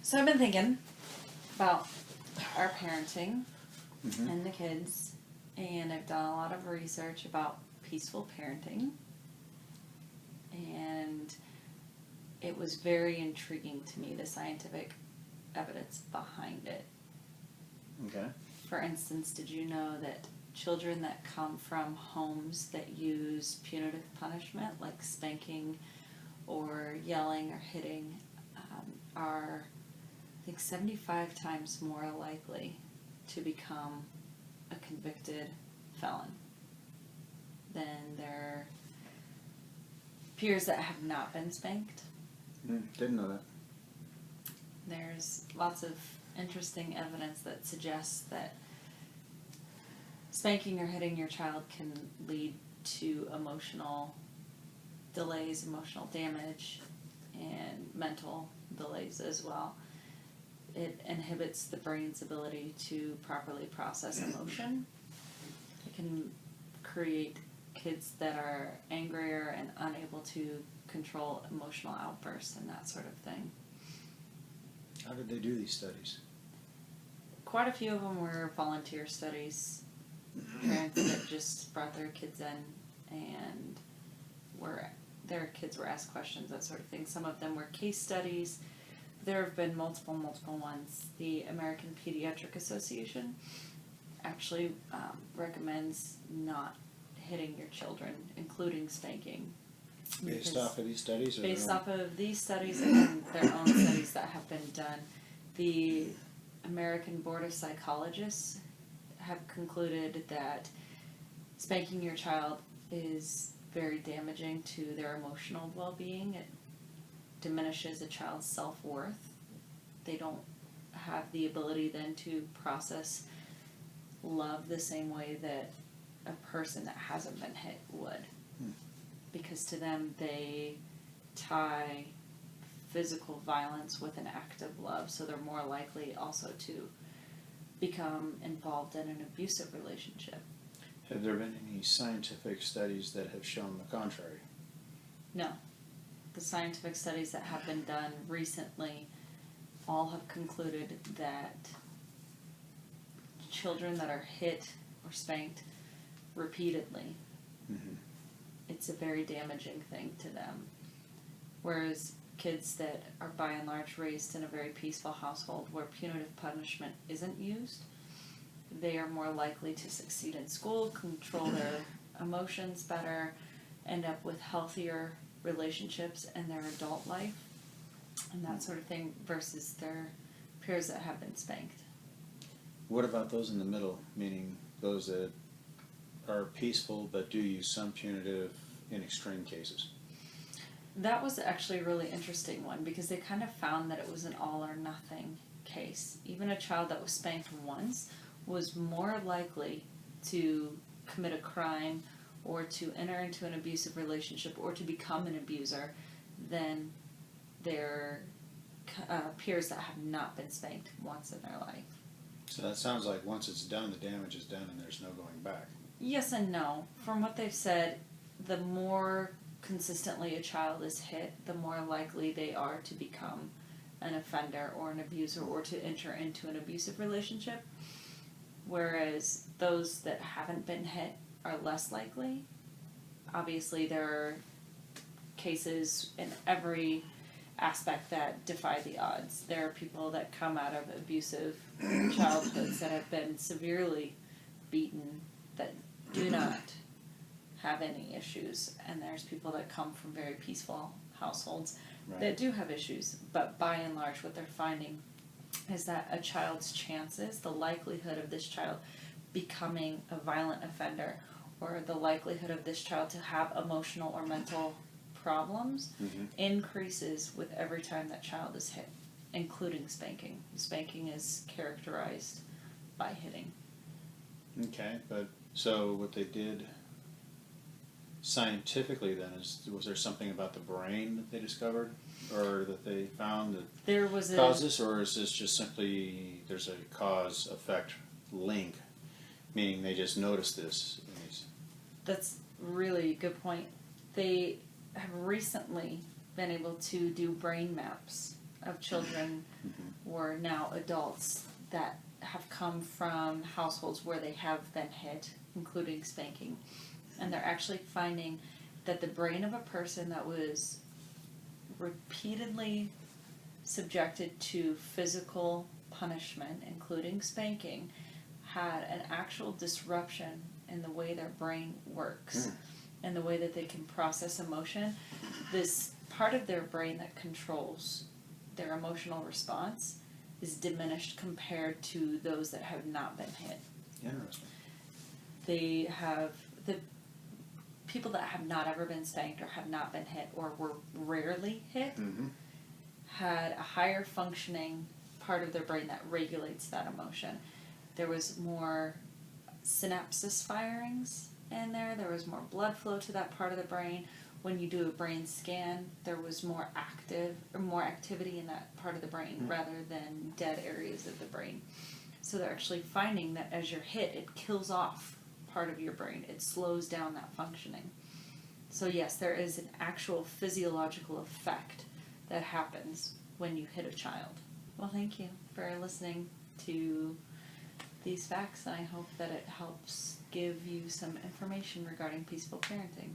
So I've been thinking about our parenting Mm-hmm. and the kids, and I've done a lot of research about peaceful parenting, and it was very intriguing to me, the scientific evidence behind it. Okay. For instance, did you know that children that come from homes that use punitive punishment, like spanking or yelling or hitting, are, I think, 75 times more likely to become a convicted felon than their peers that have not been spanked? Didn't know that. There's lots of interesting evidence that suggests that spanking or hitting your child can lead to emotional delays, emotional damage, and mental delays as well. It inhibits the brain's ability to properly process emotion. It can create kids that are angrier and unable to control emotional outbursts and that sort of thing. How did they do these studies? Quite a few of them were volunteer studies. Parents that just brought their kids in and their kids were asked questions, that sort of thing. Some of them were case studies. There have been multiple ones. The American Pediatric Association actually recommends not hitting your children, including spanking. Based off of these studies? Based off of these studies and their own studies that have been done. The American Board of Psychologists have concluded that spanking your child is very damaging to their emotional well-being. It diminishes a child's self-worth. They don't have the ability then to process love the same way that a person that hasn't been hit would. Because to them, they tie physical violence with an act of love, so they're more likely also to become involved in an abusive relationship. Have there been any scientific studies that have shown the contrary? No. The scientific studies that have been done recently all have concluded that children that are hit or spanked repeatedly, it's a very damaging thing to them. Whereas kids that are by and large raised in a very peaceful household where punitive punishment isn't used, they are more likely to succeed in school, control their emotions better, end up with healthier relationships in their adult life, and that sort of thing, versus their peers that have been spanked. What about those in the middle, meaning those that are peaceful but do use some punitive in extreme cases? That was actually a really interesting one because they kind of found that it was an all or nothing case. Even a child that was spanked once was more likely to commit a crime or to enter into an abusive relationship or to become an abuser than their peers that have not been spanked once in their life. So that sounds like once it's done, the damage is done and there's no going back. Yes and no. From what they've said, the more consistently a child is hit, the more likely they are to become an offender or an abuser or to enter into an abusive relationship. Whereas those that haven't been hit are less likely. Obviously, there are cases in every aspect that defy the odds. There are people that come out of abusive childhoods that have been severely beaten that do not have any issues, and there's people that come from very peaceful households that do have issues. But by and large, what they're finding is that a child's chances, the likelihood of this child becoming a violent offender, or the likelihood of this child to have emotional or mental problems increases with every time that child is hit, including spanking. Spanking is characterized by hitting. Okay, but so what they did scientifically then was there something about the brain that they discovered or that they found that there was caused this, or is this just simply there's a cause effect link, meaning they just noticed this in these? That's really a good point. They have recently been able to do brain maps of children were now adults that have come from households where they have been hit, including spanking. And they're actually finding that the brain of a person that was repeatedly subjected to physical punishment, including spanking, had an actual disruption in the way their brain works and the way that they can process emotion. This part of their brain that controls their emotional response is diminished compared to those that have not been hit. Interesting. They have the people that have not ever been spanked or have not been hit or were rarely hit had a higher functioning part of their brain that regulates that emotion. There was more synapses firings in there. There was more blood flow to that part of the brain. When you do a brain scan, there was more activity in that part of the brain rather than dead areas of the brain. So they're actually finding that as you're hit, it kills off part of your brain. It slows down that functioning. So yes, there is an actual physiological effect that happens when you hit a child. Well, thank you for listening to these facts, and I hope that it helps give you some information regarding peaceful parenting.